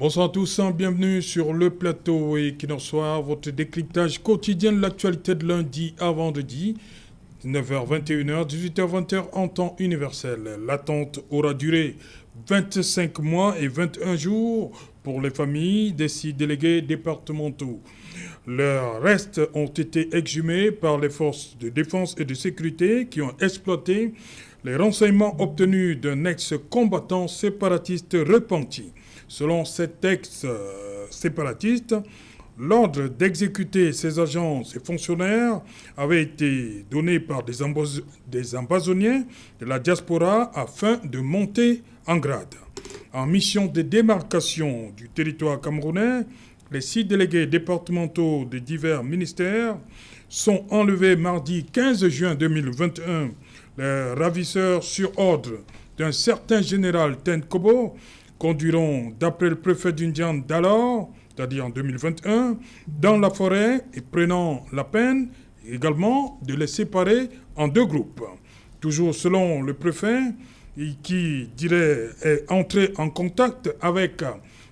Bonsoir à tous, bienvenue sur le plateau Equinox-Soir, votre décryptage quotidien de l'actualité de lundi à vendredi, 9h-21h, 18h-20h en temps universel. L'attente aura duré 25 mois et 21 jours pour les familles des 6 délégués départementaux. Leurs restes ont été exhumés par les forces de défense et de sécurité qui ont exploité les renseignements obtenus d'un ex-combattant séparatiste repenti. Selon cet ex-séparatiste, l'ordre d'exécuter ces agents et fonctionnaires avait été donné par des ambazoniens de la diaspora afin de monter en grade. En mission de démarcation du territoire camerounais, les 6 délégués départementaux des divers ministères sont enlevés mardi 15 juin 2021. Les ravisseurs sur ordre d'un certain général Tenkobo conduiront, d'après le préfet d'Indiane d'alors, c'est-à-dire en 2021, dans la forêt et prenant la peine également de les séparer en 2 groupes. Toujours selon le préfet, qui dirait est entré en contact avec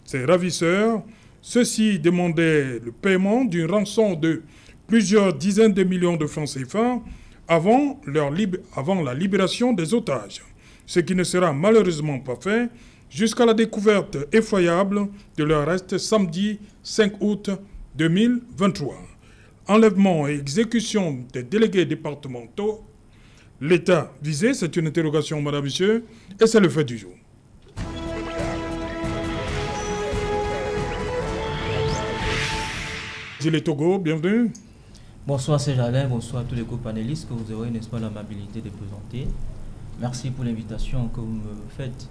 ces ravisseurs, ceux-ci demandaient le paiement d'une rançon de plusieurs dizaines de millions de francs CFA avant la libération des otages, ce qui ne sera malheureusement pas fait jusqu'à la découverte effroyable de leur reste samedi 5 août 2023. Enlèvement et exécution des délégués départementaux. L'État visé, c'est une interrogation, madame, monsieur, et c'est le fait du jour. Gilles Togo, bienvenue. Bonsoir Serge-Alain, bonsoir à tous les co-panélistes que vous aurez, n'est-ce pas, l'amabilité de présenter. Merci pour l'invitation que vous me faites.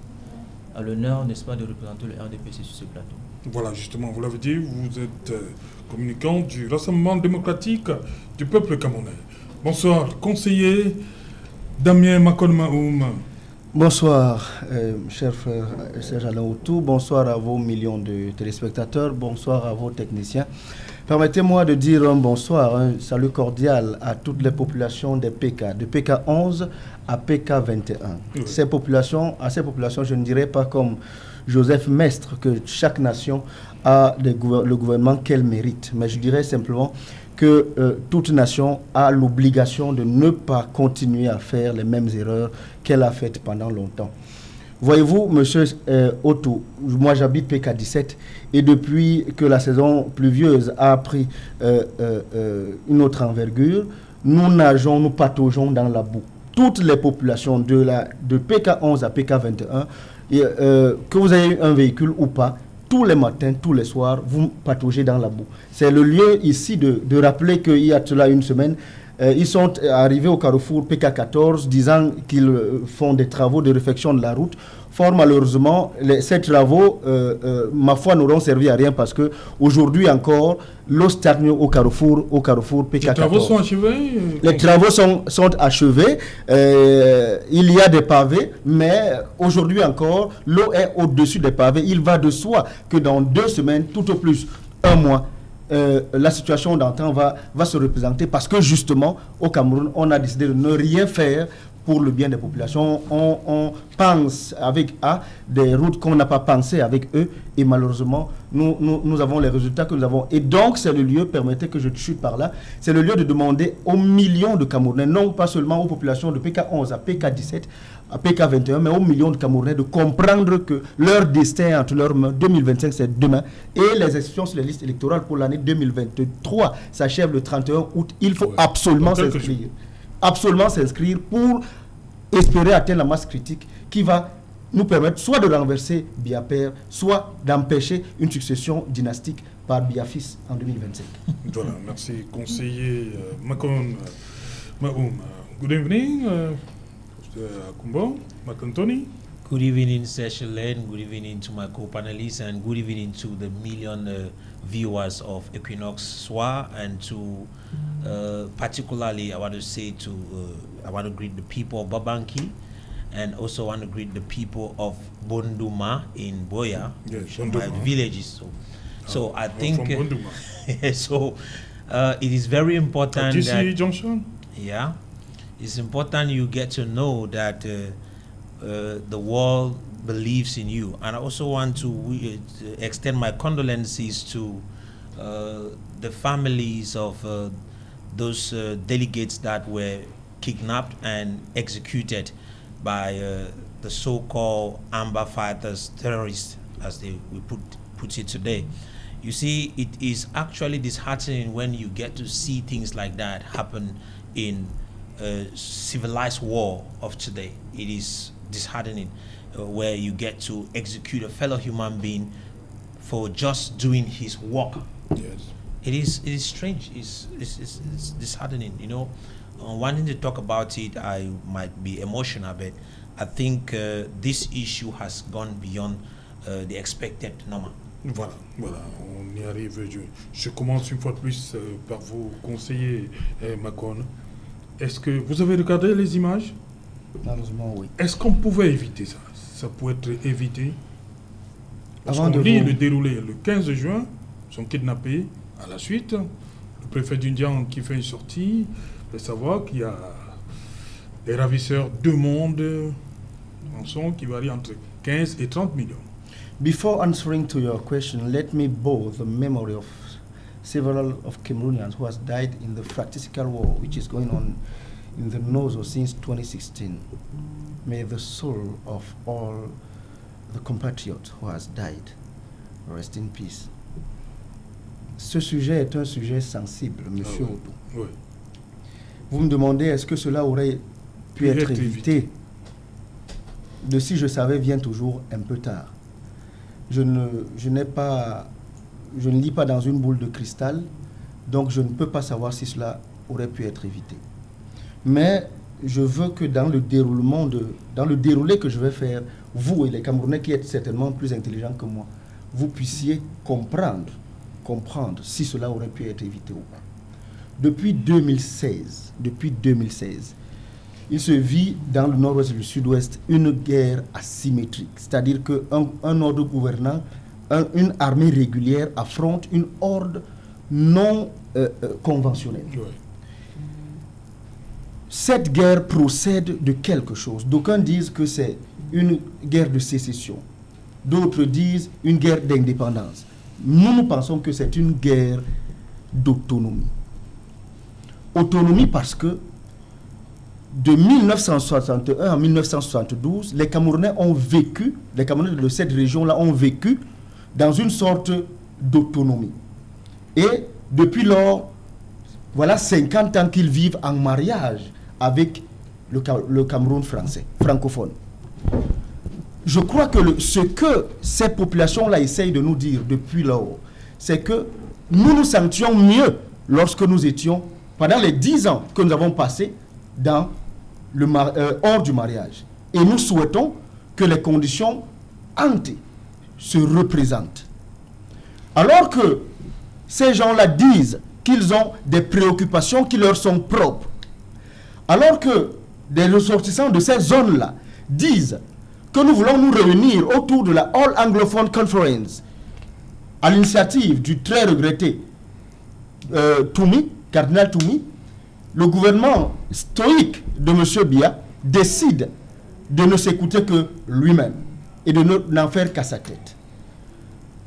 À l'honneur, n'est-ce pas, de représenter le RDPC sur ce plateau. Voilà, justement, vous l'avez dit, vous êtes communicant du Rassemblement démocratique du peuple camerounais. Bonsoir, conseiller Damien Makon-Maoum. Bonsoir, cher frère Serge-Alain Outou. Bonsoir à vos millions de téléspectateurs. Bonsoir à vos techniciens. Permettez-moi de dire un bonsoir, un salut cordial à toutes les populations des PK, de PK 11 à PK 21. Oui. À ces populations, je ne dirais pas comme Joseph Mestre que chaque nation a le gouvernement qu'elle mérite, mais je dirais simplement que toute nation a l'obligation de ne pas continuer à faire les mêmes erreurs qu'elle a faites pendant longtemps. Voyez-vous, monsieur Otto, moi j'habite PK17 et depuis que la saison pluvieuse a pris une autre envergure, nous nageons, nous pataugeons dans la boue. Toutes les populations de PK11 à PK21, que vous ayez un véhicule ou pas, tous les matins, tous les soirs, vous pataugez dans la boue. C'est le lieu ici de rappeler qu'il y a cela une semaine, ils sont arrivés au carrefour PK14 disant qu'ils font des travaux de réfection de la route. Fort malheureusement, ces travaux, ma foi, n'auront servi à rien parce que aujourd'hui encore, l'eau stagne au carrefour PK14. Les travaux sont achevés? Les travaux sont achevés. Il y a des pavés, mais aujourd'hui encore, l'eau est au-dessus des pavés. Il va de soi que dans 2 semaines, tout au plus 1 mois, la situation d'antan va se représenter parce que justement, au Cameroun, on a décidé de ne rien faire pour le bien des populations. On pense avec A des routes qu'on n'a pas pensé avec E et malheureusement, nous avons les résultats que nous avons. Et donc, c'est le lieu, permettez que je chute par là, c'est le lieu de demander aux millions de Camerounais, non pas seulement aux populations de PK11 à PK17, à PK21, mais aux millions de Camerounais de comprendre que leur destin entre leurs mains, 2025, c'est demain. Et les inscriptions sur les listes électorales pour l'année 2023 s'achèvent le 31 août. Il faut absolument s'inscrire. Absolument s'inscrire pour espérer atteindre la masse critique qui va nous permettre soit de renverser Biya-Père, soit d'empêcher une succession dynastique par Biya-Fils en 2025. Voilà, merci conseiller Makon-Maoum. Good evening, Akumbo, Makantoni. Good evening, Session Len. Good evening to my co-panelists and good evening to the million viewers of Equinox Soir and to particularly I want to greet the people of Babanki and also want to greet the people of Bonduma in Boya, yes, my villages. So I think so. It is very important. GC Junction. Yeah, it's important you get to know that the world believes in you. And I also want to extend my condolences to the families of those delegates that were kidnapped and executed by the so-called Amber Fighters terrorists, as we put it today. You see, it is actually disheartening when you get to see things like that happen in civilized war of today. It is disheartening where you get to execute a fellow human being for just doing his work. Yes. It is strange. It's disheartening. You know, wanting to talk about it, I might be emotional, but I think this issue has gone beyond the expected normal. Voilà, on y arrive. Je commence une fois de plus par vous conseiller, Macron. Est-ce que vous avez regardé les images? Malheureusement, oui. Est-ce qu'on pouvait éviter ça? Ça pouvait être évité. Avant de de le dérouler le 15 juin, ils sont kidnappés. À la suite, le préfet d'Undian qui fait une sortie, de savoir qu'il y a des ravisseurs de monde, rançon qui varie entre 15 et 30 millions. Before answering to your question, let me bow the memory of several of Cameroonians who has died in the fratricidical war which is going on in the Nozo since 2016. May the soul of all the compatriots who has died rest in peace. Ce sujet est un sujet sensible, monsieur Odo. Oui. Vous me demandez est-ce que cela aurait pu être évité? De si je savais vient toujours un peu tard. Je ne lis pas dans une boule de cristal, donc je ne peux pas savoir si cela aurait pu être évité. Mais je veux que dans le déroulé que je vais faire, vous et les Camerounais qui êtes certainement plus intelligents que moi, vous puissiez comprendre si cela aurait pu être évité ou pas. Depuis 2016, il se vit dans le nord-ouest et le sud-ouest une guerre asymétrique, c'est-à-dire qu'un ordre gouvernant, une armée régulière affronte une horde non conventionnelle. Oui. Cette guerre procède de quelque chose. D'aucuns disent que c'est une guerre de sécession, d'autres disent une guerre d'indépendance. Nous pensons que c'est une guerre d'autonomie. Autonomie parce que de 1961 à 1972, les Camerounais de cette région-là ont vécu dans une sorte d'autonomie. Et depuis lors, voilà 50 ans qu'ils vivent en mariage avec le Cameroun français, francophone. Je crois que ce que ces populations-là essayent de nous dire depuis lors, c'est que nous nous sentions mieux lorsque nous étions, pendant les 10 ans que nous avons passés hors du mariage. Et nous souhaitons que les conditions ante se représentent. Alors que ces gens-là disent qu'ils ont des préoccupations qui leur sont propres, alors que des ressortissants de ces zones-là disent que nous voulons nous réunir autour de la All Anglophone Conference à l'initiative du très regretté cardinal Toumi, le gouvernement stoïque de M. Biya décide de ne s'écouter que lui-même et de n'en faire qu'à sa tête.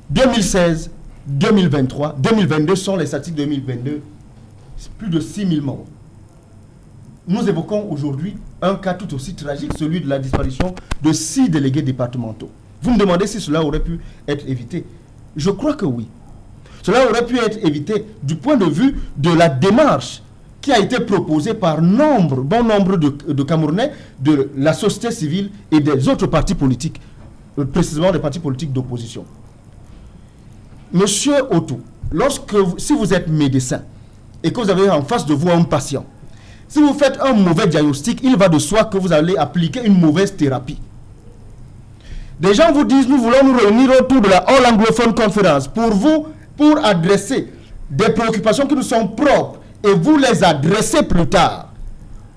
2016, 2023, 2022 sont les statistiques 2022, plus de 6 000 morts. Nous évoquons aujourd'hui un cas tout aussi tragique, celui de la disparition de 6 délégués départementaux. Vous me demandez si cela aurait pu être évité. Je crois que oui. Cela aurait pu être évité du point de vue de la démarche qui a été proposée par bon nombre de Camerounais, de la société civile et des autres partis politiques, précisément des partis politiques d'opposition. Monsieur Otto, si vous êtes médecin et que vous avez en face de vous un patient, si vous faites un mauvais diagnostic, il va de soi que vous allez appliquer une mauvaise thérapie. Des gens vous disent, nous voulons nous réunir autour de la All Anglophone Conference pour adresser des préoccupations qui nous sont propres et vous les adressez plus tard.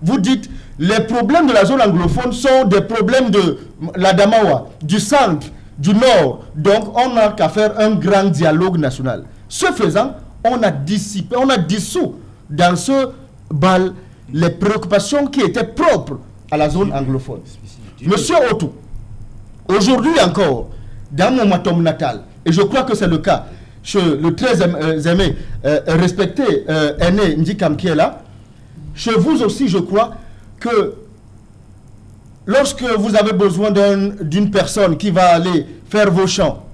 Vous dites, les problèmes de la zone anglophone sont des problèmes de l'Adamawa, du centre, du nord. Donc, on n'a qu'à faire un grand dialogue national. Ce faisant, on a dissous dans ce bal les préoccupations qui étaient propres à la zone anglophone. Monsieur Otou, aujourd'hui encore, dans mon matom natal, et je crois que c'est le cas chez le très aimé, respecté aîné Ndikam qui est là, chez vous aussi, je crois que lorsque vous avez besoin d'une personne qui va aller faire vos champs,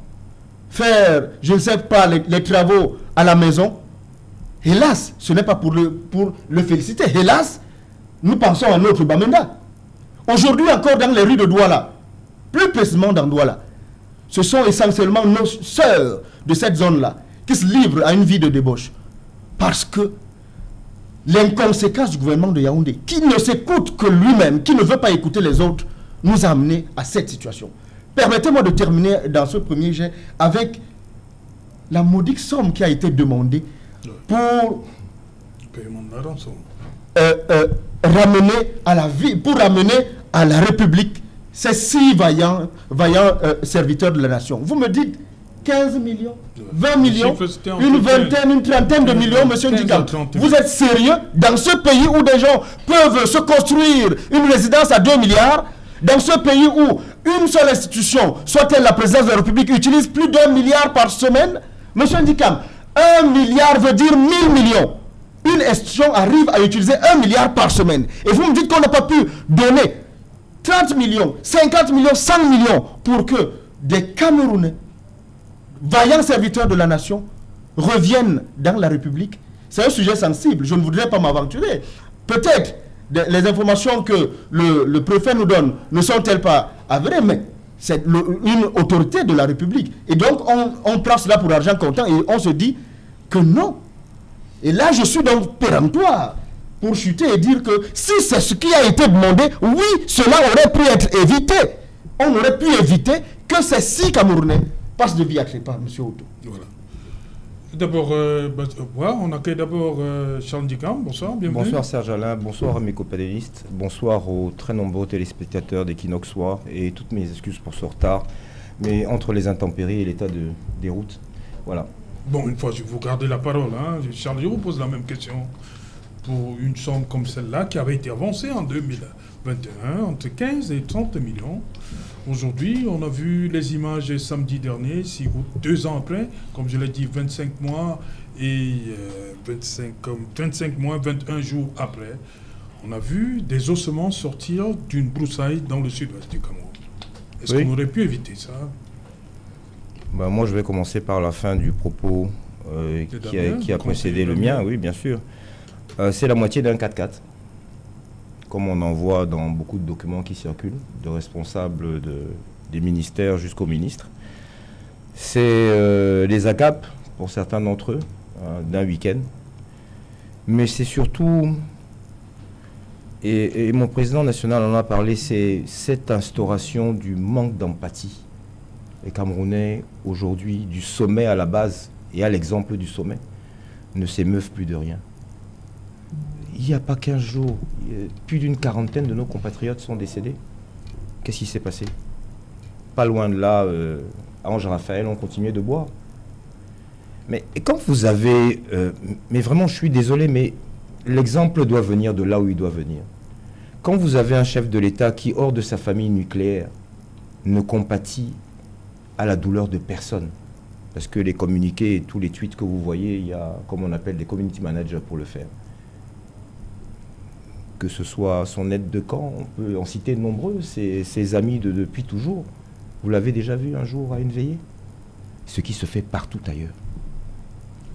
faire, je ne sais pas, les travaux à la maison, hélas, ce n'est pas pour le féliciter, hélas, nous pensons à notre Bamenda. Aujourd'hui encore dans les rues de Douala, plus précisément dans Douala, ce sont essentiellement nos sœurs de cette zone-là qui se livrent à une vie de débauche. Parce que l'inconséquence du gouvernement de Yaoundé, qui ne s'écoute que lui-même, qui ne veut pas écouter les autres, nous a amenés à cette situation. Permettez-moi de terminer dans ce premier jet avec la modique somme qui a été demandée pour ramener à la vie, pour ramener à la République ces 6 vaillants serviteurs de la nation. Vous me dites 15 millions, 20 millions, une vingtaine, une trentaine de millions, monsieur Ndikam. Vous êtes sérieux? Dans ce pays où des gens peuvent se construire une résidence à 2 milliards, dans ce pays où une seule institution, soit-elle la présidence de la République, utilise plus d'1 milliard par semaine, monsieur Ndikam, 1 milliard veut dire 1000 millions. Une institution arrive à utiliser 1 milliard par semaine. Et vous me dites qu'on n'a pas pu donner 30 millions, 50 millions, 100 millions pour que des Camerounais, vaillants serviteurs de la nation, reviennent dans la République. C'est un sujet sensible, je ne voudrais pas m'aventurer. Peut-être les informations que le préfet nous donne ne sont-elles pas avérées, mais c'est une autorité de la République. Et donc on prend cela pour argent comptant et on se dit que non. Et là je suis donc péremptoire pour chuter et dire que si c'est ce qui a été demandé, oui, cela aurait pu être évité. On aurait pu éviter que ces 6 Camerounais passent de vie à trépas, M. Otto. Voilà. D'abord, on accueille d'abord Charles Ndikam. Bonsoir, bienvenue. Bonsoir Serge Alain, bonsoir à mes copanélistes, bonsoir aux très nombreux téléspectateurs d'Equinox Soir et toutes mes excuses pour ce retard, mais entre les intempéries et l'état des routes, voilà. Bon, une fois, je vous gardez la parole. Charles, je vous pose la même question. Pour une somme comme celle-là, qui avait été avancée en 2021, entre 15 et 30 millions. Aujourd'hui, on a vu les images samedi dernier, 6 août, 2 ans après, comme je l'ai dit, 25 mois et 25 mois, 21 jours après, on a vu des ossements sortir d'une broussaille dans le sud-ouest du Cameroun. Est-ce qu'on aurait pu éviter ça? Moi, je vais commencer par la fin du propos qui a précédé le mien, oui, bien sûr. C'est la moitié d'un 4x4, comme on en voit dans beaucoup de documents qui circulent, de responsables des ministères jusqu'aux ministres. C'est les ACAP, pour certains d'entre eux, d'un week-end. Mais c'est surtout, et mon président national en a parlé, c'est cette instauration du manque d'empathie. Les Camerounais, aujourd'hui, du sommet à la base et à l'exemple du sommet, ne s'émeuvent plus de rien. Il n'y a pas 15 jours, plus d'une quarantaine de nos compatriotes sont décédés. Qu'est-ce qui s'est passé? Pas loin de là, à Ange-Raphaël, on continuait de boire. Mais quand vous avez... mais vraiment, je suis désolé, mais l'exemple doit venir de là où il doit venir. Quand vous avez un chef de l'État qui, hors de sa famille nucléaire, ne compatit à la douleur de personne, parce que les communiqués et tous les tweets que vous voyez, il y a, comme on appelle, des community managers pour le faire. Que ce soit son aide de camp, on peut en citer de nombreux, ses amis depuis toujours. Vous l'avez déjà vu un jour à une veillée? Ce qui se fait partout ailleurs.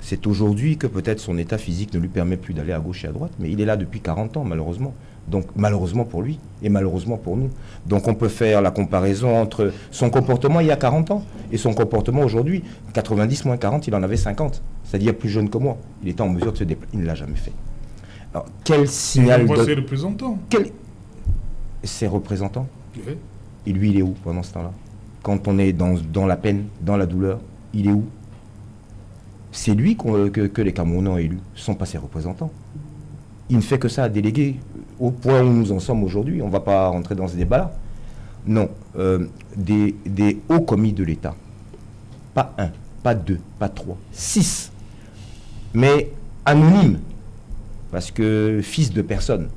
C'est aujourd'hui que peut-être son état physique ne lui permet plus d'aller à gauche et à droite, mais il est là depuis 40 ans, malheureusement. Donc, malheureusement pour lui, et malheureusement pour nous. Donc, on peut faire la comparaison entre son comportement il y a 40 ans et son comportement aujourd'hui. 90 moins 40, il en avait 50. C'est-à-dire plus jeune que moi. Il était en mesure de se déplacer. Il ne l'a jamais fait. Alors, quel signal... On voit ses représentants. Ses représentants? Oui. Et lui, il est où pendant ce temps-là? Quand on est dans la peine, dans la douleur, il est où? C'est lui que les Camerounais ont élu, ce ne sont pas ses représentants. Il ne fait que ça à déléguer au point où nous en sommes aujourd'hui. On ne va pas rentrer dans ce débat-là. Non, des hauts commis de l'État. Pas 1, pas 2, pas 3, 6. Mais anonymes, parce que fils de personne.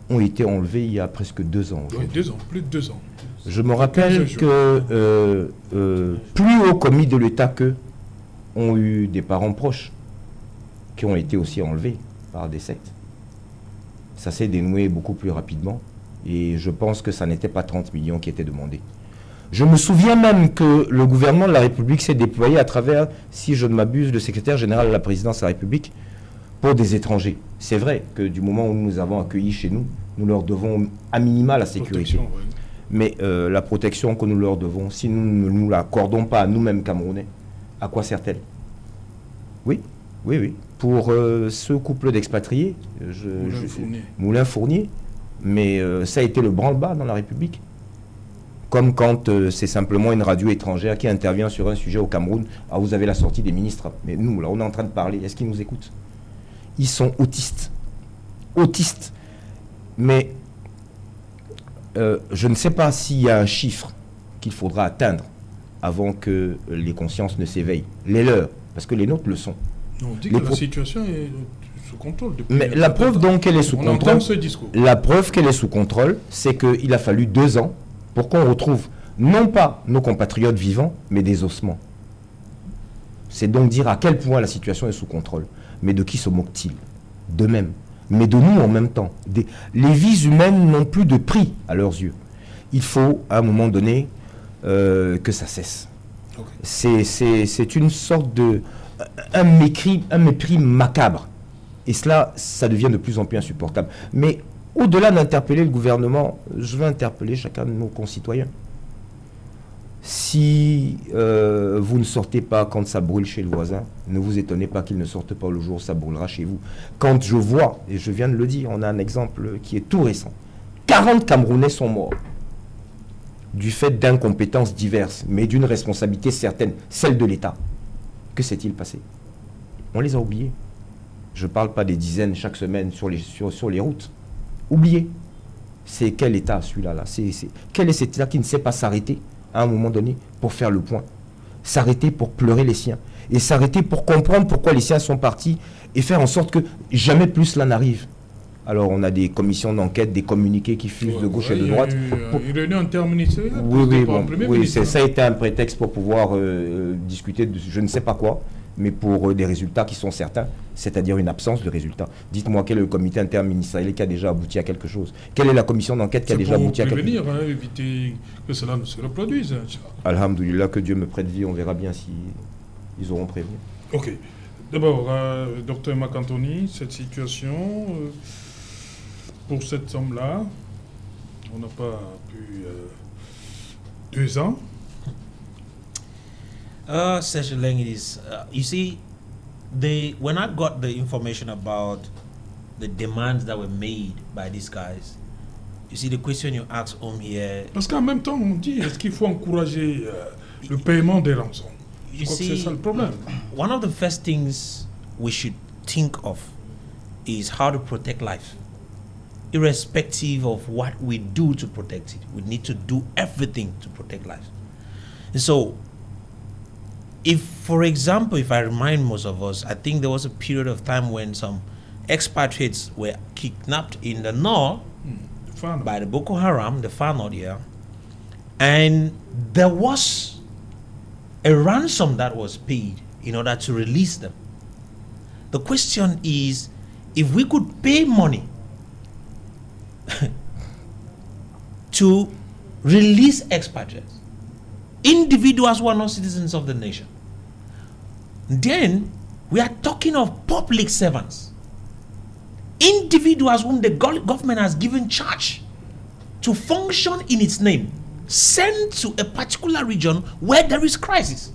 ont été enlevés il y a presque 2 ans. Oui, 2 ans, plus de 2 ans. Je me rappelle que plus haut commis de l'État qu'eux ont eu des parents proches qui ont été aussi enlevés par des sectes. Ça s'est dénoué beaucoup plus rapidement et je pense que ça n'était pas 30 millions qui étaient demandés. Je me souviens même que le gouvernement de la République s'est déployé à travers, si je ne m'abuse, le secrétaire général de la présidence de la République pour des étrangers. C'est vrai que du moment où nous les avons accueillis chez nous, nous leur devons à minima la sécurité. Ouais. Mais la protection que nous leur devons, si nous ne nous l'accordons pas à nous-mêmes Camerounais, à quoi sert-elle? Oui. Pour ce couple d'expatriés, Moulin-Fournier, mais ça a été le branle-bas dans la République. Comme quand c'est simplement une radio étrangère qui intervient sur un sujet au Cameroun, ah, vous avez la sortie des ministres. Mais nous, là, on est en train de parler, est-ce qu'ils nous écoutent? Ils sont autistes. Autistes. Mais je ne sais pas s'il y a un chiffre qu'il faudra atteindre avant que les consciences ne s'éveillent. Les leurs, parce que les nôtres le sont. On dit que la situation est sous contrôle. Mais la preuve donc qu'elle est sous contrôle, ce discours. La preuve qu'elle est sous contrôle, c'est qu'il a fallu 2 ans pour qu'on retrouve non pas nos compatriotes vivants, mais des ossements. C'est donc dire à quel point la situation est sous contrôle. Mais de qui se moque-t-il? D'eux-mêmes. Mais de nous en même temps. Les vies humaines n'ont plus de prix à leurs yeux. Il faut, à un moment donné, que ça cesse. Okay. C'est une sorte de... un mépris macabre. Et cela, ça devient de plus en plus insupportable. Mais au-delà d'interpeller le gouvernement, je veux interpeller chacun de nos concitoyens. Si vous ne sortez pas quand ça brûle chez le voisin, ne vous étonnez pas qu'il ne sorte pas le jour où ça brûlera chez vous. Quand je vois, et je viens de le dire, on a un exemple qui est tout récent, 40 Camerounais sont morts du fait d'incompétences diverses, mais d'une responsabilité certaine, celle de l'État. Que s'est-il passé? On les a oubliés. Je ne parle pas des dizaines chaque semaine sur les routes. Oubliés. C'est quel État celui-là quel est cet État qui ne sait pas s'arrêter à un moment donné pour faire le point? S'arrêter pour pleurer les siens. Et s'arrêter pour comprendre pourquoi les siens sont partis et faire en sorte que jamais plus cela n'arrive. Alors on a des commissions d'enquête, des communiqués qui fusent de gauche et de droite. Une réunion interministérielle. Oui, ça a été un prétexte pour pouvoir discuter de je ne sais pas quoi, mais pour des résultats qui sont certains, c'est-à-dire une absence de résultats. Dites-moi quel est le comité interministériel qui a déjà abouti à quelque chose? Quelle est la commission d'enquête qui a déjà abouti à quelque chose? C'est pour éviter que cela ne se reproduise. Alhamdoulilah, que Dieu me prête vie, on verra bien si ils auront prévenu. Ok. D'abord, Dr Macantoni, cette situation... pour cette somme-là, on n'a pas pu 2 ans. Session Leng, it is. You see, when I got the information about the demands that were made by these guys, you see the question you asked here. Parce qu'en même temps, on dit est-ce qu'il faut encourager le paiement des rançons? You see, c'est ça le problème. One of the first things we should think of is how to protect life. Irrespective of what we do to protect it, we need to do everything to protect life. And so, if, for example, if I remind most of us, I think there was a period of time when some expatriates were kidnapped in the north by the Boko Haram, the Far North here, and there was a ransom that was paid in order to release them. The question is, if we could pay money to release expatriates, individuals who are not citizens of the nation, then we are talking of public servants, individuals whom the government has given charge to function in its name, sent to a particular region where there is crisis.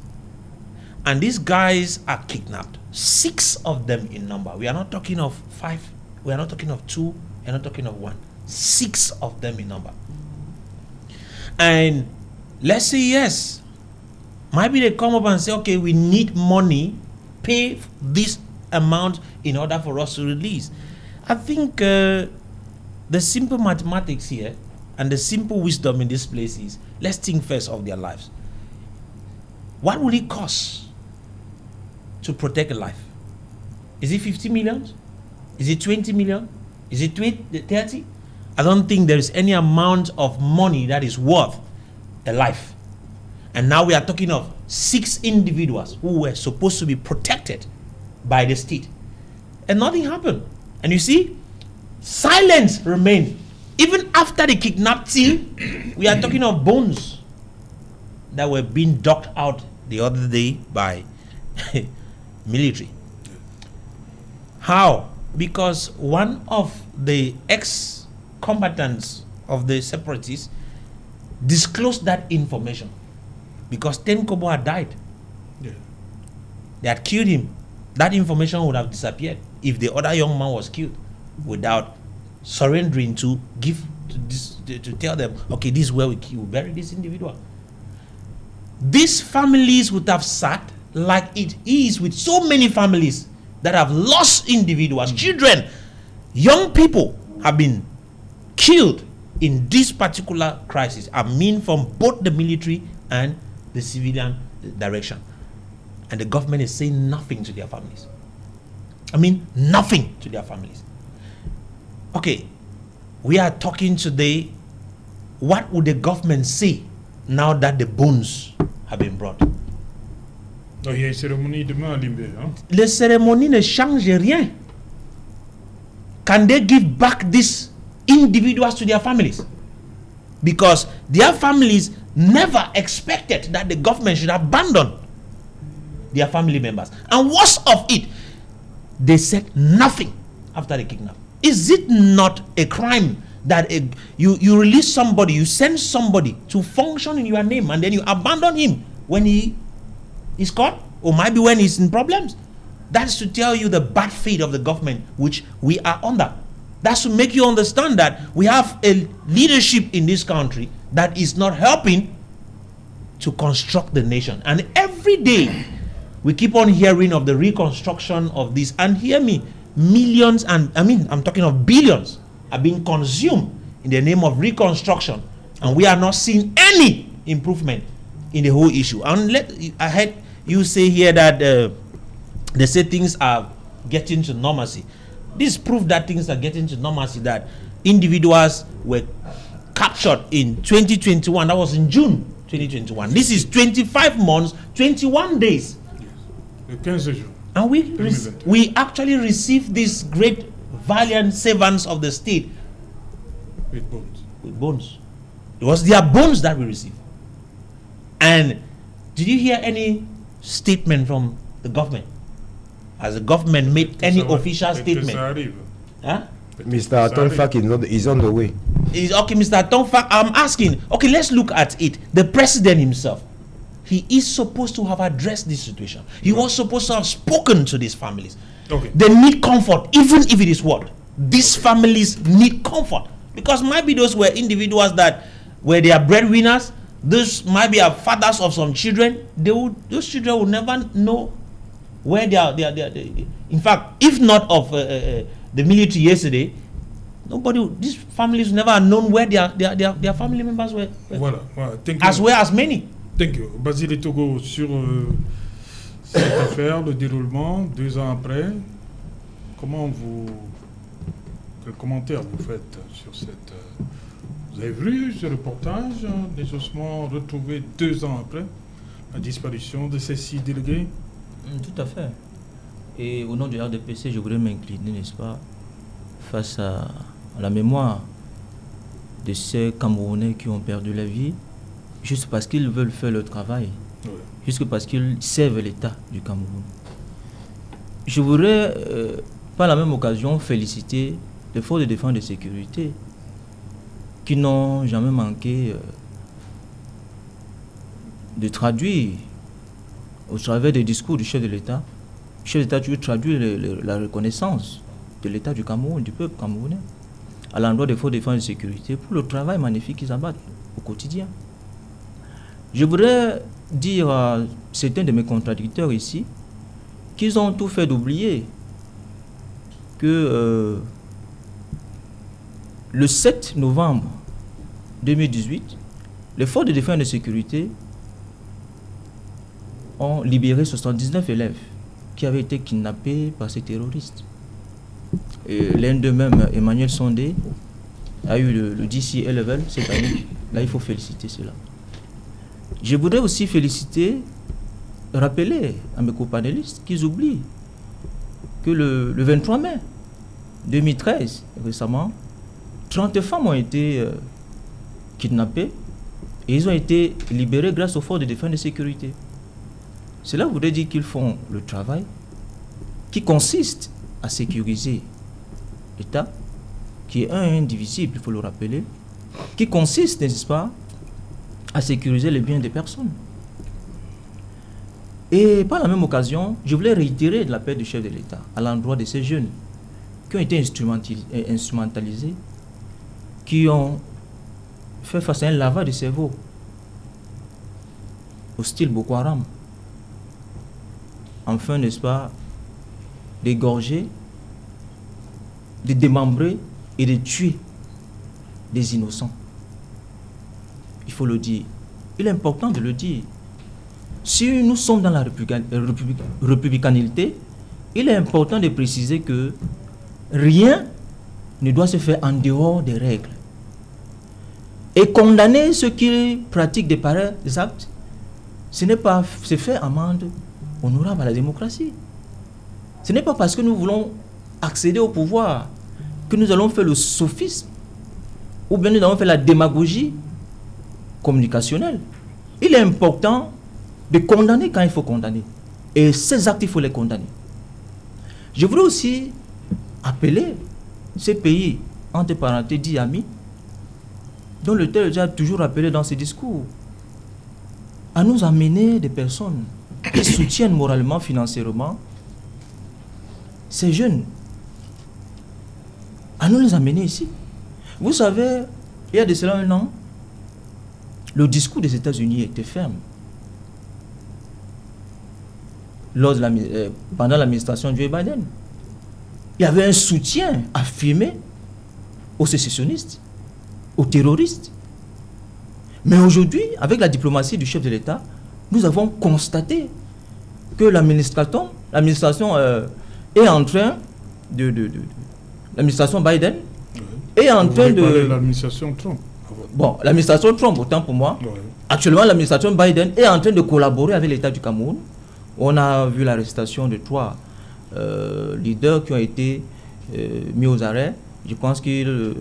And these guys are kidnapped, 6 of them in number. We are not talking of 5, we are not talking of 2, we are not talking of 1. 6 of them in number. And let's say yes, maybe they come up and say, okay, we need money, pay this amount in order for us to release. I think the simple mathematics here and the simple wisdom in this place is, let's think first of their lives. What will it cost to protect a life? Is it 50 million? Is it 20 million? Is it 30? I don't think there is any amount of money that is worth a life. And now we are talking of 6 individuals who were supposed to be protected by the state. And nothing happened. And you see, silence remained. Even after the kidnap till, we are talking of bones that were being dug out the other day by military. How? Because one of the ex-combatants of the separatists disclosed that information. Because Ten Kobo had died. Yeah. They had killed him. That information would have disappeared if the other young man was killed without surrendering to give to tell them, okay, this is where we bury this individual. These families would have sat like it is with so many families that have lost individuals, children, young people have been killed in this particular crisis. I mean, from both the military and the civilian direction. And the government is saying nothing to their families. I mean, nothing to their families. Okay, we are talking today. What would the government say now that the bones have been brought? Oh, il y a une cérémonie demain à Limbé. Hein? Les cérémonies ne changent rien. Can they give back these individuals to their families? Because their families never expected that the government should abandon their family members. And worst of it, they said nothing after the kidnap. Is it not a crime that you release somebody, you send somebody to function in your name, and then you abandon him when he is caught, or maybe when he's in problems? That's to tell you the bad fate of the government which we are under. That's to make you understand that we have a leadership in this country that is not helping to construct the nation. And every day we keep on hearing of the reconstruction of this. And hear me, millions, and I'm talking of billions, are being consumed in the name of reconstruction. And we are not seeing any improvement in the whole issue. And I heard you say here that they say things are getting to normalcy. This proves that things are getting to normalcy, that individuals were captured in 2021. That was in June 2021. This is 25 months, 21 days. Le 15 jours. And we actually received these great, valiant servants of the state With bones. with bones. It was their bones that we received. And did you hear any statement from the government? Has the government made any official statement? Huh? Mr. Atonfak is on the way. Okay, Mr. Atonfak, I'm asking. Okay, let's look at it. The president himself, he is supposed to have addressed this situation. He was supposed to have spoken to these families. Okay. They need comfort, even if it is what? These families need comfort. Because maybe those were individuals that were their breadwinners. Those might be fathers of some children. Those children will never know where they are. In fact, if not of the military yesterday, these families never have known where their family members were. Voilà. Thank As you. well as many. Thank you. Basile Togo, sur cette affaire, le déroulement, 2 ans après, quel commentaire vous faites sur cette... Vous avez vu ce reportage, des ossements retrouvés 2 ans après la disparition de ces 6 délégués? Tout à fait. Et au nom du RDPC, je voudrais m'incliner, n'est-ce pas, face à la mémoire de ces Camerounais qui ont perdu la vie, juste parce qu'ils veulent faire leur travail, Ouais. juste parce qu'ils servent l'État du Cameroun. Je voudrais, par la même occasion, féliciter les forces de défense et de sécurité qui n'ont jamais manqué de traduire au travers des discours du chef de l'État. Le chef de l'État toujours traduit la reconnaissance de l'État du Cameroun, du peuple camerounais, à l'endroit des forces de défense et de sécurité pour le travail magnifique qu'ils abattent au quotidien. Je voudrais dire à certains de mes contradicteurs ici qu'ils ont tout fait d'oublier que le 7 novembre 2018, les forces de défense et de sécurité ont libéré 79 élèves qui avaient été kidnappés par ces terroristes. L'un d'eux même, Emmanuel Sondé, a eu le DCA level cette année. Là, il faut féliciter cela. Je voudrais aussi rappeler à mes copanélistes qu'ils oublient que le 23 mai 2013, récemment, 30 femmes ont été kidnappées et ils ont été libérés grâce aux forces de défense et de sécurité. Cela voudrait dire qu'ils font le travail qui consiste à sécuriser l'État, qui est indivisible, il faut le rappeler, qui consiste, n'est-ce pas, à sécuriser les biens des personnes. Et par la même occasion, je voulais réitérer l'appel du chef de l'État à l'endroit de ces jeunes qui ont été instrumentalisés, qui ont fait face à un lavage de cerveau au style Boko Haram, enfin, n'est-ce pas, d'égorger, de démembrer et de tuer des innocents. Il faut le dire. Il est important de le dire. Si nous sommes dans la républicanité, il est important de préciser que rien ne doit se faire en dehors des règles. Et condamner ceux qui pratiquent des pareils actes, ce n'est pas se faire amende honorable à la démocratie. Ce n'est pas parce que nous voulons accéder au pouvoir que nous allons faire le sophisme ou bien nous allons faire la démagogie communicationnelle. Il est important de condamner quand il faut condamner. Et ces actes, il faut les condamner. Je voudrais aussi appeler ces pays, entre parenthèses, dits amis, dont le tel a toujours appelé dans ses discours, à nous amener des personnes qui soutiennent moralement, financièrement ces jeunes, à nous les amener ici. Vous savez, il y a de cela un an, le discours des États-Unis était ferme. Pendant l'administration de Joe Biden, il y avait un soutien affirmé aux sécessionnistes, aux terroristes. Mais aujourd'hui, avec la diplomatie du chef de l'État, nous avons constaté que l'administration est en train l'administration Biden est en train de... L'administration Trump. Bon, l'administration Trump, autant pour moi. Ouais. Actuellement, l'administration Biden est en train de collaborer avec l'État du Cameroun. On a vu l'arrestation de 3 leaders qui ont été mis aux arrêts. Je pense que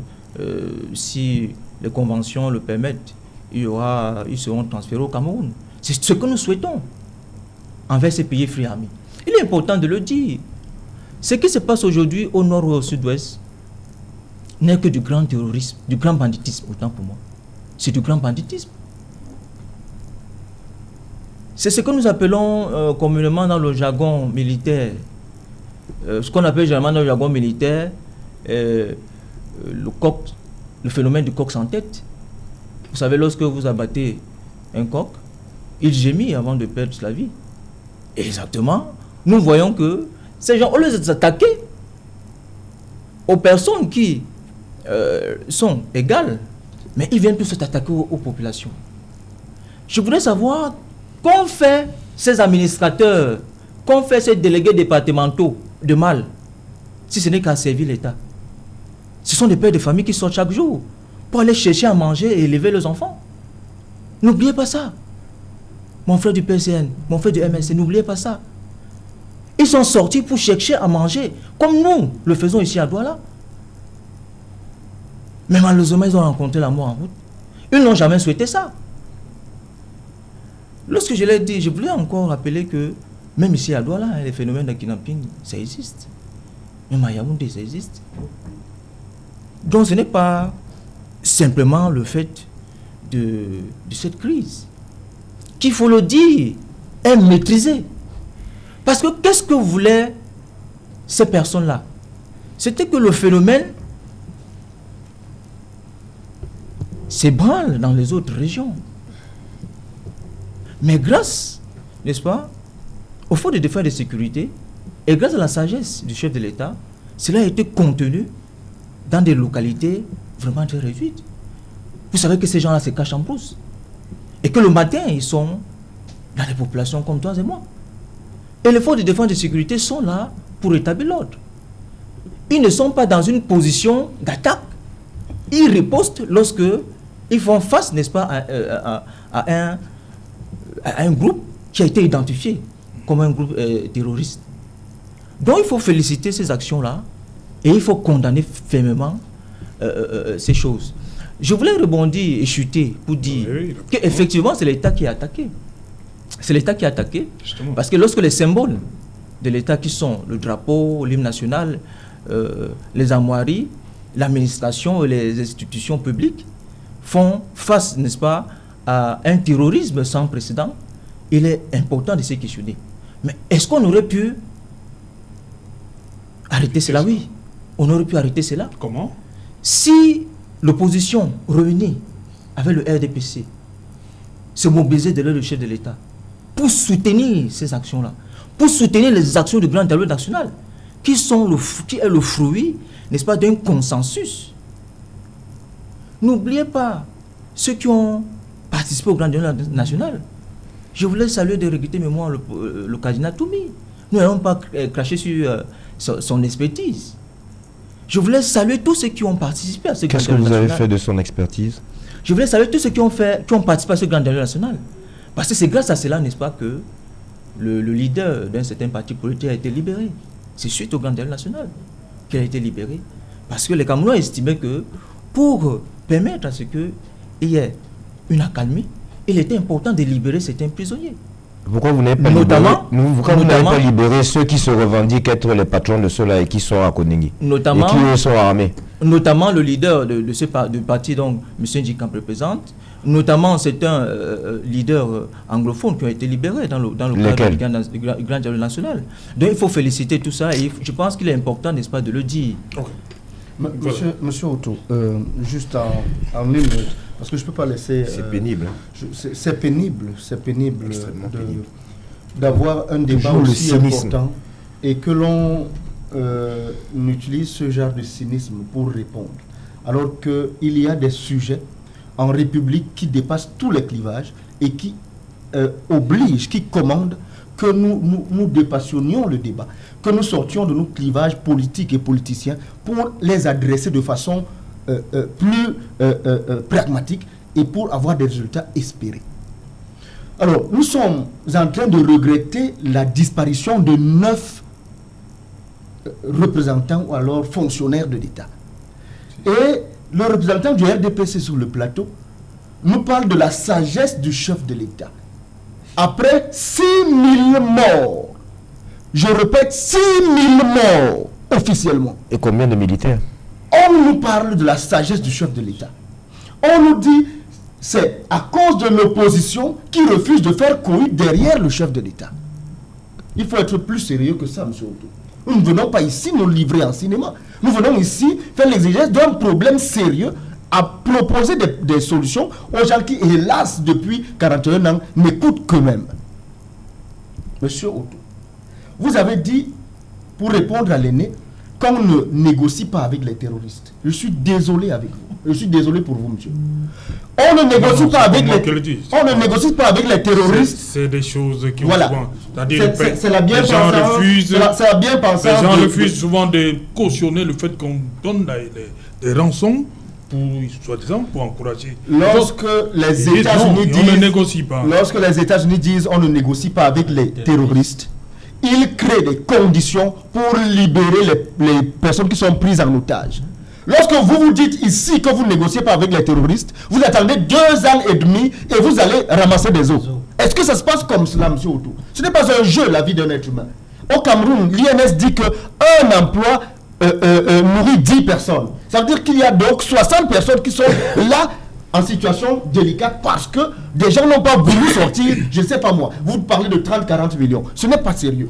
si les conventions le permettent, ils seront transférés au Cameroun. C'est ce que nous souhaitons envers ces pays free amis. Il est important de le dire. Ce qui se passe aujourd'hui au nord ou au sud-ouest n'est que du grand terrorisme, du grand banditisme, autant pour moi. C'est du grand banditisme. C'est ce que nous appelons communément dans le jargon militaire, ce qu'on appelle généralement dans le jargon militaire, le phénomène du coq sans tête. Vous savez, lorsque vous abattez un coq, il gémit avant de perdre la vie. Exactement. Nous voyons que ces gens, au lieu de s'attaquer aux personnes qui sont égales, mais ils viennent plus s'attaquer aux populations. Je voudrais savoir qu'ont fait ces administrateurs, qu'ont fait ces délégués départementaux de mal, si ce n'est qu'à servir l'État. Ce sont des pères de famille qui sortent chaque jour pour aller chercher à manger et élever leurs enfants. N'oubliez pas ça. Mon frère du PCN, mon frère du MSC, n'oubliez pas ça. Ils sont sortis pour chercher à manger, comme nous le faisons ici à Douala. Mais malheureusement, ils ont rencontré la mort en route. Ils n'ont jamais souhaité ça. Lorsque je l'ai dit, je voulais encore rappeler que même ici à Douala, les phénomènes de kidnapping, ça existe. Même à Yaoundé, ça existe. Donc ce n'est pas simplement le fait de cette crise qu'il faut le dire, est maîtrisée. Parce que qu'est-ce que voulaient ces personnes-là? C'était que le phénomène s'ébranle dans les autres régions. Mais grâce, n'est-ce pas, aux forces de défense et de sécurité, et grâce à la sagesse du chef de l'État, cela a été contenu dans des localités vraiment très réduites. Vous savez que ces gens-là se cachent en brousse. Et que le matin, ils sont dans des populations comme toi et moi. Et les forces de défense et de sécurité sont là pour établir l'ordre. Ils ne sont pas dans une position d'attaque. ils ripostent lorsque ils font face, n'est-ce pas, à un groupe qui a été identifié comme un groupe terroriste. Donc il faut féliciter ces actions-là et il faut condamner fermement ces choses. Je voulais rebondir et chuter pour dire qu'effectivement c'est l'État qui a attaqué. C'est l'État qui a attaqué. Justement. Parce que lorsque les symboles de l'État qui sont le drapeau, l'hymne national, les armoiries, l'administration et les institutions publiques font face, n'est-ce pas, à un terrorisme sans précédent, il est important de se questionner. Mais est-ce qu'on aurait pu arrêter cela? Oui, on aurait pu arrêter cela. Comment? Si l'opposition réunie avec le RDPC se mobilisait derrière le chef de l'État pour soutenir ces actions-là, pour soutenir les actions du Grand Dialogue national, qui est le fruit, n'est-ce pas, d'un consensus. N'oubliez pas ceux qui ont participé au Grand Dialogue national. Je voulais saluer de regretter mémoire le cardinal Toumi. Nous n'allons pas cracher sur son expertise. Je voulais saluer tous ceux qui ont participé à ce Grand Dialogue national. Qu'est-ce que vous avez fait de son expertise? Je voulais saluer tous ceux qui ont participé à ce Grand Dialogue national. Parce que c'est grâce à cela, n'est-ce pas, que le leader d'un certain parti politique a été libéré. C'est suite au Grand Dialogue national qu'il a été libéré. Parce que les Camerounais estimaient que pour permettre à ce qu'il y ait une accalmie, il était important de libérer certains prisonniers. Pourquoi vous n'avez pas libéré ceux qui se revendiquent être les patrons de ceux-là et qui sont à Koningui et qui sont armés? Notamment le leader du parti, donc M. Njikam représente, notamment c'est un leader anglophone qui a été libéré dans le cadre du Grand Dialogue national. Donc il faut féliciter tout ça et je pense qu'il est important, n'est-ce pas, de le dire. Okay. Monsieur Otto, juste en une minute, parce que je ne peux pas laisser... C'est pénible. C'est pénible d'avoir un débat aussi important et que l'on utilise ce genre de cynisme pour répondre. Alors qu'il y a des sujets en République qui dépassent tous les clivages et qui obligent, qui commandent que nous dépassionnions le débat, que nous sortions de nos clivages politiques et politiciens pour les adresser de façon plus pragmatique et pour avoir des résultats espérés. Alors, nous sommes en train de regretter la disparition de 9 représentants ou alors fonctionnaires de l'État. Et le représentant du RDPC sur le plateau nous parle de la sagesse du chef de l'État. Après 6 000 morts, je répète, 6 000 morts officiellement. Et combien de militaires? On nous parle de la sagesse du chef de l'État. On nous dit c'est à cause de l'opposition qui refuse de faire cohue derrière le chef de l'État. Il faut être plus sérieux que ça, M. Otto. Nous ne venons pas ici nous livrer en cinéma. Nous venons ici faire l'exégèse d'un problème sérieux à proposer des solutions aux gens qui, hélas, depuis 41 ans, n'écoutent qu'eux-mêmes. Monsieur Otto, vous avez dit, pour répondre à l'aîné, qu'on ne négocie pas avec les terroristes. Je suis désolé avec vous. Je suis désolé pour vous, monsieur. On ne négocie pas avec les terroristes. C'est des choses qui voilà. Souvent, c'est-à-dire c'est la bien-pensance. Les gens refusent souvent de cautionner le fait qu'on donne des rançons soi-disant pour encourager. Lorsque les États-Unis disent, on ne négocie pas. Lorsque les États-Unis disent on ne négocie pas avec les terroristes, ils créent des conditions pour libérer les personnes qui sont prises en otage. Lorsque vous dites ici que vous ne négociez pas avec les terroristes, vous attendez 2 ans et demi et vous allez ramasser des os. Est-ce que ça se passe comme cela, M. Otto? Ce n'est pas un jeu, la vie d'un être humain. Au Cameroun, l'INS dit qu'un emploi nourrit 10 personnes. Ça veut dire qu'il y a donc 60 personnes qui sont là en situation délicate parce que des gens n'ont pas voulu sortir, je ne sais pas moi. Vous parlez de 30-40 millions. Ce n'est pas sérieux.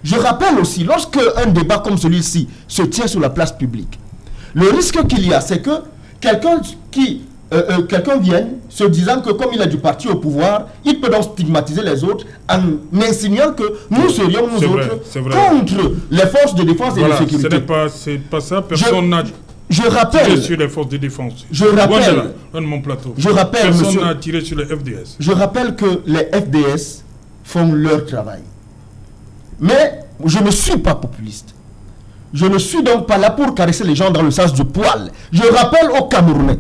Je rappelle aussi, lorsque un débat comme celui-ci se tient sur la place publique, le risque qu'il y a, c'est que quelqu'un vienne se disant que comme il a du parti au pouvoir, il peut donc stigmatiser les autres en insinuant que nous serions nous autres contre les forces de défense et de sécurité. Ce n'est pas ça, personne n'a tiré sur les forces de défense. Je rappelle, mon plateau. Personne n'a tiré sur les FDS. Je rappelle que les FDS font leur travail. Mais je ne suis pas populiste. Je ne suis donc pas là pour caresser les gens dans le sens du poil. Je rappelle aux Camerounais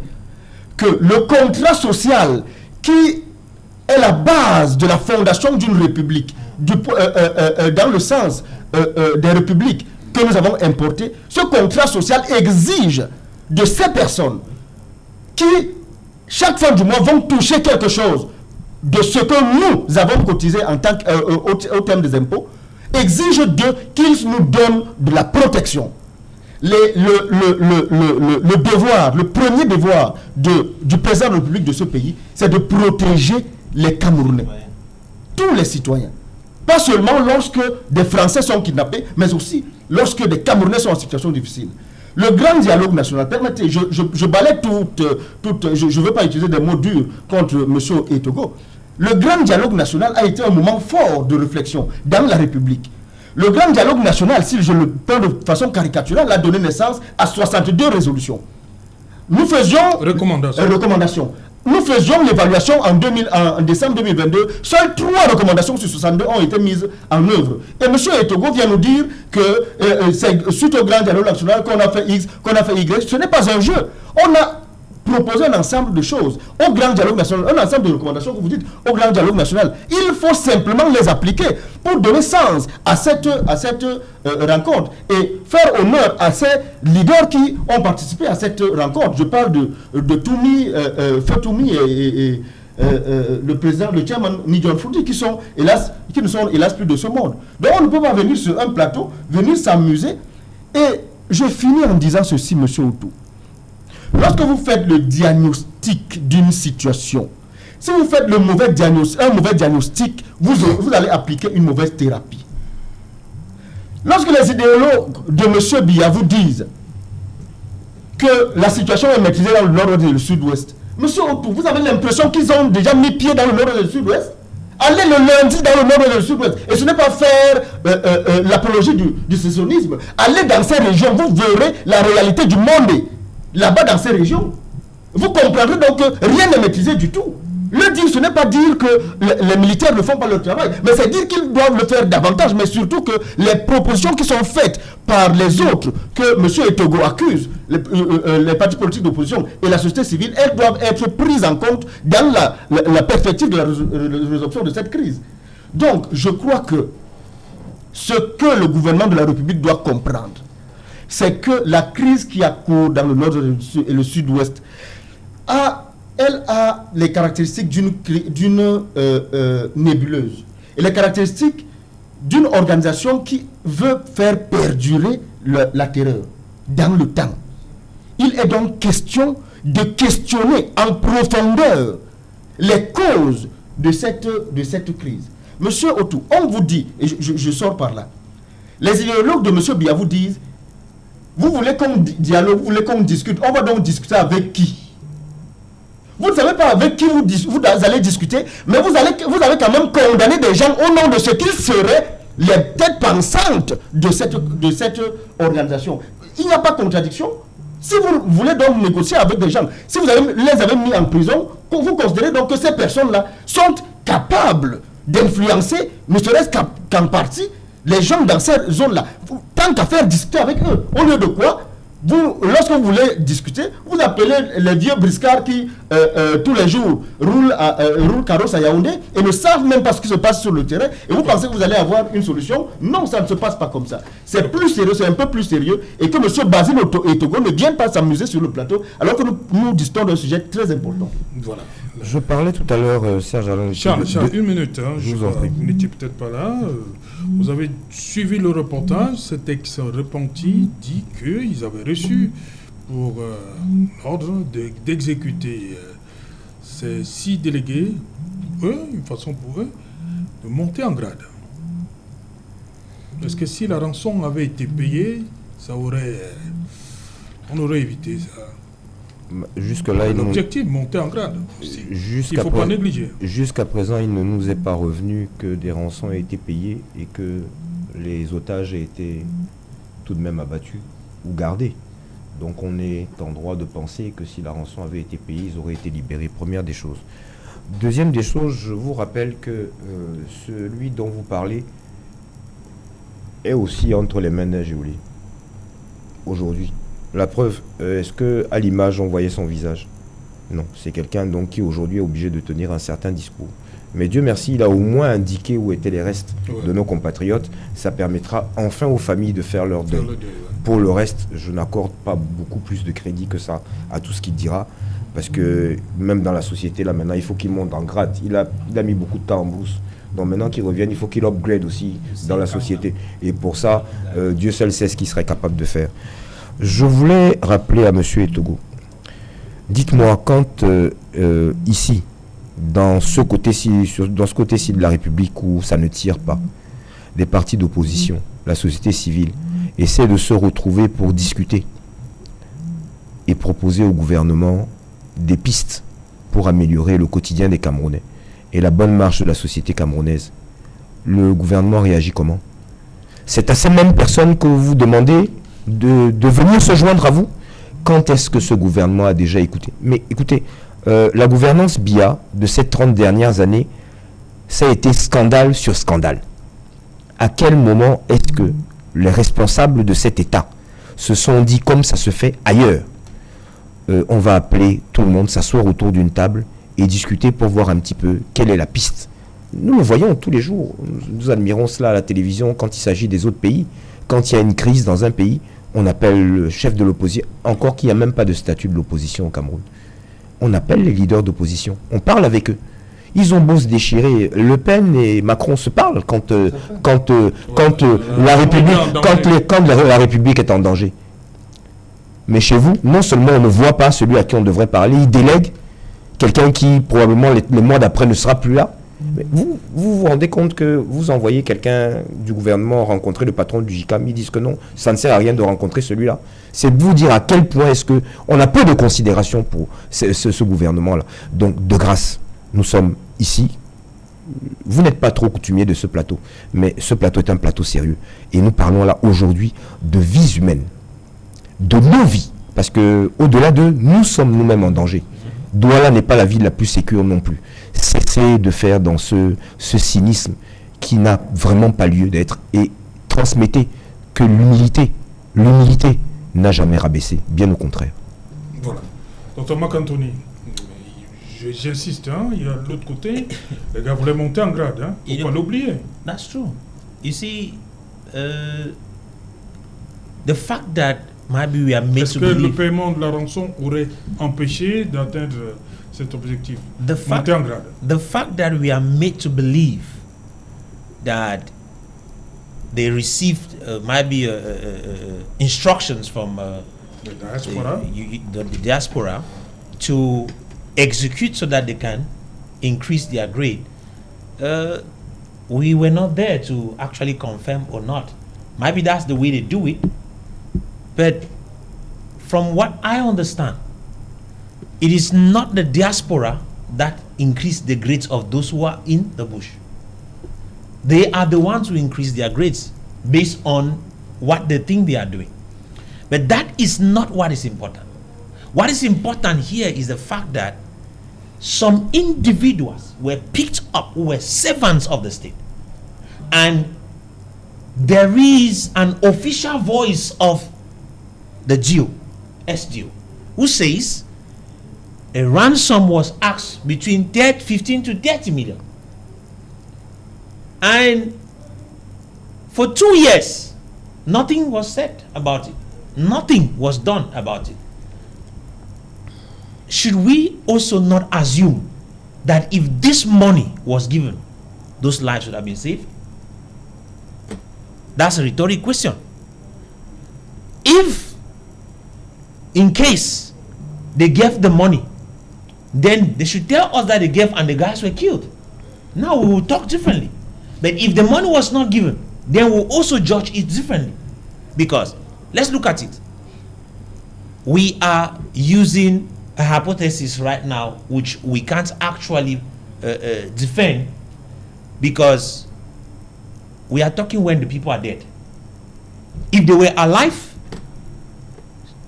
que le contrat social qui est la base de la fondation d'une république, dans le sens des républiques que nous avons importées, ce contrat social exige de ces personnes qui, chaque fin du mois, vont toucher quelque chose de ce que nous avons cotisé en tant au terme des impôts, exige qu'ils nous donnent de la protection. Le devoir, le premier devoir du président de la République de ce pays, c'est de protéger les Camerounais, tous les citoyens. Pas seulement lorsque des Français sont kidnappés, mais aussi lorsque des Camerounais sont en situation difficile. Le grand dialogue national, permettez, je balaie je ne veux pas utiliser des mots durs contre M. Etogo. Le grand dialogue national a été un moment fort de réflexion dans la République. Le grand dialogue national, si je le prends de façon caricaturale, a donné naissance à 62 résolutions. Nous faisions... Recommandations. Nous faisions l'évaluation en décembre 2022. Seules 3 recommandations sur 62 ont été mises en œuvre. Et M. Etogo vient nous dire que c'est suite au grand dialogue national qu'on a fait X, qu'on a fait Y. Ce n'est pas un jeu. On a proposé un ensemble de choses au grand dialogue national, un ensemble de recommandations que vous dites au grand dialogue national. Il faut simplement les appliquer pour donner sens à cette rencontre et faire honneur à ces leaders qui ont participé à cette rencontre. Je parle de Toumi, Fetoumi et le président, le chairman Nidjon Fouti, qui ne sont hélas plus de ce monde. Donc on ne peut pas venir sur un plateau, venir s'amuser. Et je finis en disant ceci, M. Outou. Lorsque vous faites le diagnostic d'une situation, si vous faites un mauvais diagnostic, vous allez appliquer une mauvaise thérapie. Lorsque les idéologues de M. Biya vous disent que la situation est maîtrisée dans le nord et le sud-ouest, M. Outou, vous avez l'impression qu'ils ont déjà mis pied dans le nord et le sud-ouest? Allez le lundi dans le nord et le sud-ouest. Et ce n'est pas faire l'apologie du sécessionnisme. Allez dans ces régions, vous verrez la réalité du monde. Là-bas dans ces régions, vous comprendrez donc que rien n'est maîtrisé du tout. Le dire, ce n'est pas dire que les militaires ne font pas leur travail, mais c'est dire qu'ils doivent le faire davantage, mais surtout que les propositions qui sont faites par les autres, que M. Etogo accuse, les partis politiques d'opposition et la société civile, elles doivent être prises en compte dans la perspective de la résolution de cette crise. Donc, je crois que ce que le gouvernement de la République doit comprendre, c'est que la crise qui a cours dans le nord et le sud-ouest elle a les caractéristiques d'une nébuleuse et les caractéristiques d'une organisation qui veut faire perdurer la terreur dans le temps. Il est donc question de questionner en profondeur les causes de cette crise. Monsieur Outou, on vous dit, et je sors par là, les idéologues de M. Biya vous disent: vous voulez qu'on dialogue, vous voulez qu'on discute, on va donc discuter avec qui? Vous ne savez pas avec qui vous allez discuter, mais vous avez quand même condamné des gens au nom de ce qu'ils seraient les têtes pensantes de cette organisation. Il n'y a pas de contradiction. Si vous voulez donc négocier avec des gens, si vous les avez mis en prison, vous considérez donc que ces personnes-là sont capables d'influencer, ne serait-ce qu'en partie, les gens dans ces zones-là. Tant qu'à faire discuter avec eux. Au lieu de quoi, lorsque vous voulez discuter, vous appelez les vieux briscards qui, tous les jours, roulent carrosse à Yaoundé et ne savent même pas ce qui se passe sur le terrain. Et vous pensez que vous allez avoir une solution? Non, ça ne se passe pas comme ça. C'est plus sérieux, c'est un peu plus sérieux. Et que M. Basile Etogo ne vienne pas s'amuser sur le plateau, alors que nous discutons d'un sujet très important. Voilà. Je parlais tout à l'heure, Serge Alain. Charles, une minute. Vous n'étiez peut-être pas là. Vous avez suivi le reportage. Cet ex-repenti dit qu'ils avaient reçu pour l'ordre d'exécuter ces 6 délégués, une façon pour eux de monter en grade. Est-ce que si la rançon avait été payée, on aurait évité ça? Jusque-là, l'objectif, monter en grade. Il ne faut pas négliger. Jusqu'à présent, il ne nous est pas revenu que des rançons aient été payées et que les otages aient été tout de même abattus ou gardés. Donc on est en droit de penser que si la rançon avait été payée, ils auraient été libérés. Première des choses. Deuxième des choses, je vous rappelle que celui dont vous parlez est aussi entre les mains d'un geôlier. aujourd'hui. La preuve, est-ce qu'à l'image, on voyait son visage? Non, c'est quelqu'un donc qui aujourd'hui est obligé de tenir un certain discours. Mais Dieu merci, il a au moins indiqué où étaient les restes de nos compatriotes. Ça permettra enfin aux familles de faire leur deuil. Pour le reste, je n'accorde pas beaucoup plus de crédit que ça à tout ce qu'il dira. Parce que même dans la société, là maintenant, il faut qu'il monte en grade. Il a mis beaucoup de temps en brousse. Donc maintenant qu'il revienne, il faut qu'il upgrade aussi dans la société. Et pour ça, Dieu seul sait ce qu'il serait capable de faire. Je voulais rappeler à M. Etogo, dites-moi, quand ici, dans ce côté-ci de la République où ça ne tire pas, des partis d'opposition, la société civile, essaient de se retrouver pour discuter et proposer au gouvernement des pistes pour améliorer le quotidien des Camerounais et la bonne marche de la société camerounaise. Le gouvernement réagit comment? C'est à ces mêmes personnes que vous demandez de venir se joindre à vous. Quand est-ce que ce gouvernement a déjà écouté? Mais écoutez, la gouvernance BIA de ces 30 dernières années, ça a été scandale sur scandale. À quel moment est-ce que les responsables de cet État se sont dit, comme ça se fait ailleurs, on va appeler tout le monde, s'asseoir autour d'une table et discuter pour voir un petit peu quelle est la piste? Nous le voyons tous les jours. Nous admirons cela à la télévision quand il s'agit des autres pays. Quand il y a une crise dans un pays, on appelle le chef de l'opposition, encore qu'il n'y a même pas de statut de l'opposition au Cameroun. On appelle les leaders d'opposition, on parle avec eux. Ils ont beau se déchirer, Le Pen et Macron se parlent quand la République est en danger. Mais chez vous, non seulement on ne voit pas celui à qui on devrait parler, il délègue quelqu'un qui probablement les mois d'après ne sera plus là. Mais vous rendez compte que vous envoyez quelqu'un du gouvernement rencontrer le patron du JICAM, ils disent que non, ça ne sert à rien de rencontrer celui-là. C'est de vous dire à quel point est-ce qu'on a peu de considération pour ce gouvernement-là. Donc, de grâce, nous sommes ici. Vous n'êtes pas trop coutumier de ce plateau, mais ce plateau est un plateau sérieux. Et nous parlons là aujourd'hui de vies humaines, de nos vies. Parce que au-delà d'eux, nous sommes nous-mêmes en danger. Douala n'est pas la ville la plus sécure non plus. Cessez de faire dans ce cynisme qui n'a vraiment pas lieu d'être et transmettez que l'humilité n'a jamais rabaissé, bien au contraire. Voilà. Dr Marc-Anthony, j'insiste, il y a l'autre côté, les gars voulaient monter en grade, faut pas l'oublier. That's true. You see, the fact that maybe we are made Est-ce to que believe... le paiement de la rançon aurait empêché d'atteindre cet objectif? Monter en grade. The fact that we are made to believe that they received maybe instructions from The diaspora. the diaspora to execute so that they can increase their grade. We were not there to actually confirm or not. Maybe that's the way they do it. But from what I understand, it is not the diaspora that increase the grades of those who are in the bush. They are the ones who increase their grades based on what they think they are doing. But that is not what is important. What is important here is the fact that some individuals were picked up who were servants of the state. And there is an official voice of the GO, SGO, who says a ransom was asked between 15 to 30 million. And for 2 years, nothing was said about it. Nothing was done about it. Should we also not assume that if this money was given, those lives would have been saved? That's a rhetorical question. If, in case they gave the money, then they should tell us that they gave and the guys were killed. Now we will talk differently. But if the money was not given, then we'll also judge it differently. Because, let's look at it. We are using a hypothesis right now which we can't actually defend, because we are talking when the people are dead. If they were alive,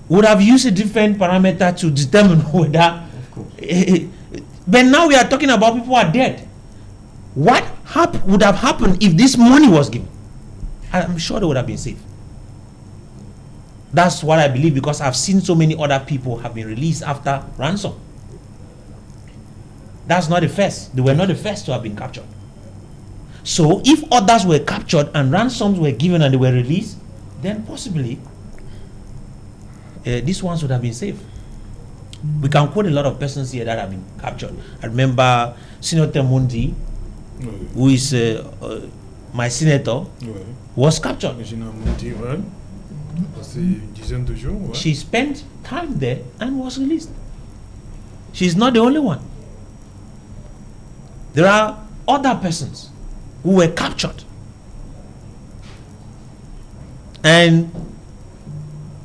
we would have used a different parameter to determine whether. But now we are talking about people who are dead. What would have happened if this money was given? I'm sure they would have been safe. That's what I believe, because I've seen so many other people have been released after ransom. That's not the first. They were not the first to have been captured. So if others were captured and ransoms were given and they were released, then possibly these ones would have been safe. We can quote a lot of persons here that have been captured. I remember Senator Mundi, who is my senator, was captured. She spent time there and was released. She's not the only one. There are other persons who were captured, and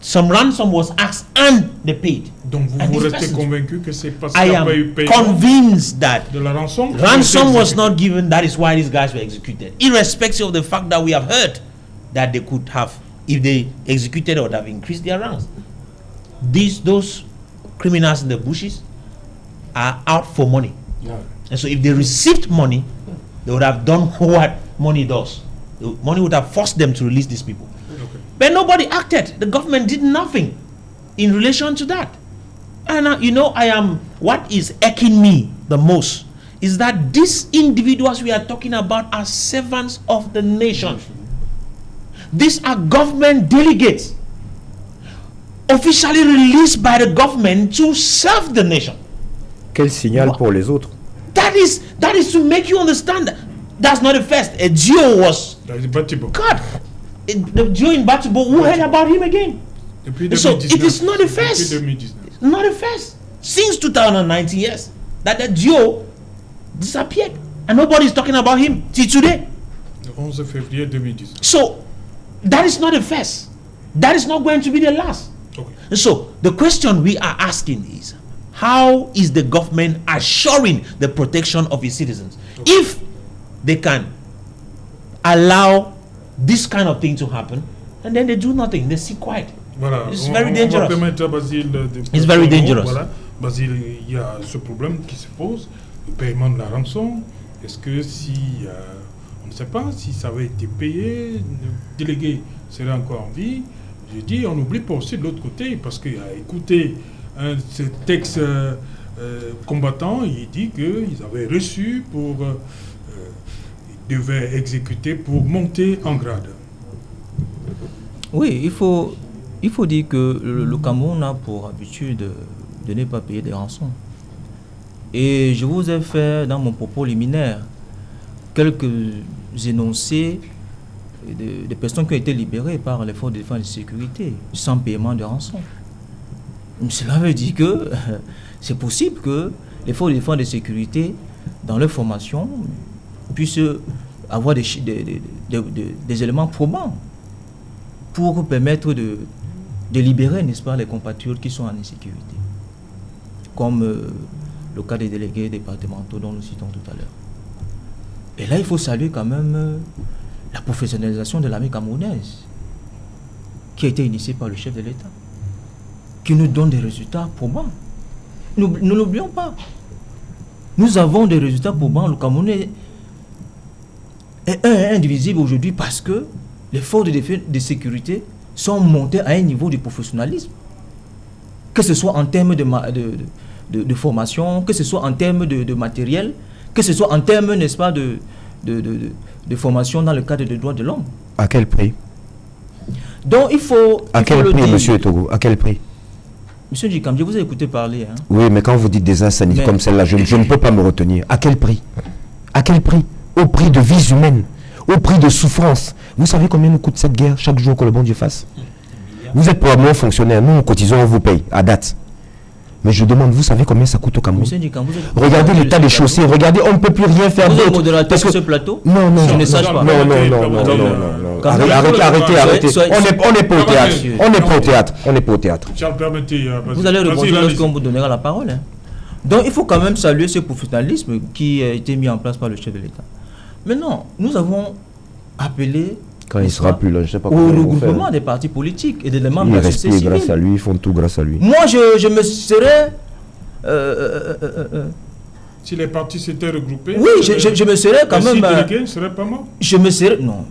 some ransom was asked and they paid. Donc vous restez convaincu que c'est parce qu'il I n'y a am pas eu paiement convinced that de la rançon was not given. That is why these guys were executed, irrespective of the fact that we have heard that they could have, if they executed, or have increased their ranks. Those criminals in the bushes are out for money. Yeah. And so if they received money, they would have done what money does. The money would have forced them to release these people. Okay. But nobody acted. The government did nothing in relation to that. And what is irking me the most is that these individuals we are talking about are servants of the nation. These are government delegates, officially released by the government to serve the nation. Quel signal pour les autres? That is to make you understand that that's not the first. A Gio was God. The Gio in Batibo, who heard about him again? So it is not the first. Not the first. Since 2019 years that the Gio disappeared and nobody is talking about him till today. 11 février 2010. So that is not the first. That is not going to be the last. Okay. So the question we are asking is, how is the government assuring the protection of its citizens? Okay. If they can allow this kind of thing to happen, and then they do nothing, they sit quiet. Voilà. It's very dangerous. On va permettre à Basile It's very dangerous. Voilà. Basile, il y a ce problème qui se pose, le paiement de la rançon. Est-ce que si, on ne sait pas, si ça avait été payé, le délégué serait encore en vie? Je dis, on n'oublie pas aussi de l'autre côté, parce qu'il a écouté cet ex-combattant, il dit qu'ils avaient reçu pour... ils devaient exécuter pour monter en grade. Oui, il faut dire que le Cameroun a pour habitude de ne pas payer des rançons. Et je vous ai fait dans mon propos liminaire quelques énoncés de personnes qui ont été libérées par les forces de défense et de sécurité sans paiement de rançon. Cela veut dire que c'est possible que les forces de défense et de sécurité, dans leur formation, puissent avoir des éléments probants pour permettre de libérer, n'est-ce pas, les compatriotes qui sont en insécurité, comme le cas des délégués départementaux dont nous citons tout à l'heure. Et là, il faut saluer quand même la professionnalisation de l'armée camerounaise, qui a été initiée par le chef de l'État, qui nous donne des résultats probants. Nous n'oublions pas. Nous avons des résultats probants. Le Camerounais est indivisible aujourd'hui parce que les forces de sécurité sont montées à un niveau de professionnalisme. Que ce soit en termes de formation, que ce soit en termes de matériel, que ce soit en termes, n'est-ce pas, de formation dans le cadre des droits de l'homme. À quel prix? Donc il faut... À quel prix, monsieur Togo? À quel prix? Monsieur Djikam, je vous ai écouté parler. Hein. Oui, mais quand vous dites des insanités comme celle-là, je ne peux pas me retenir. À quel prix? À quel prix? Au prix de vies humaines, au prix de souffrance. Vous savez combien nous coûte cette guerre chaque jour que le bon Dieu fasse? Vous êtes probablement fonctionnaire, nous cotisons, on vous paye à date. Mais je demande, vous savez combien ça coûte au Cameroun? Regardez l'état des chaussées, regardez, on ne peut plus rien faire d'autre. Vous êtes modérateur sur ce plateau? Non, je ne sache pas. Non. Arrêtez. On n'est pas au théâtre. On n'est pas au théâtre. Charles, permettez. Vous allez répondre lorsqu'on vous donnera la parole. Hein. Donc il faut quand même saluer ce professionnalisme qui a été mis en place par le chef de l'État. Maintenant, nous avons appelé... Quand il sera plus là, je sais pas au regroupement des partis politiques et des membres de la société civile. Grâce à lui, ils font tout grâce à lui. Moi, je me serais... Si les partis s'étaient regroupés... Oui, je me serais quand même... Si les délégués ne seraient pas morts? Je me serais... Non.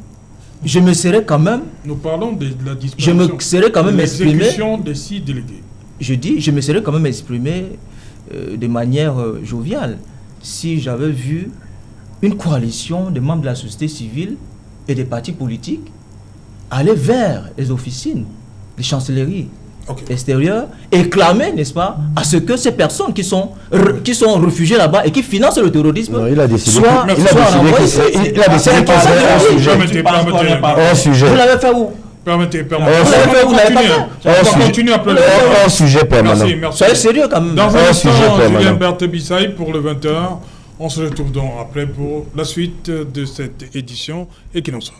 je me serais quand même... Nous parlons de la Je disparition. me serais quand même exprimé... L'exécution des 6 délégués. Je dis, je me serais quand même exprimé de manière joviale si j'avais vu une coalition de membres de la société civile et des partis politiques aller vers les officines, les chancelleries extérieures et clamer, n'est-ce pas, à ce que ces personnes qui sont réfugiées là-bas et qui financent le terrorisme Non, il a décidé soient qu'il serait hors sujet. Vous l'avez fait où? Permettez. Vous l'avez fait où? Vous l'avez pas fait? On va continuer après le Hors sujet permanent. Merci. Soyez sérieux quand même. Dans un instant, permanent. Julien Berthe Bissaï pour le 20h. On se retrouve donc après pour la suite de cette édition et qui n'en sera.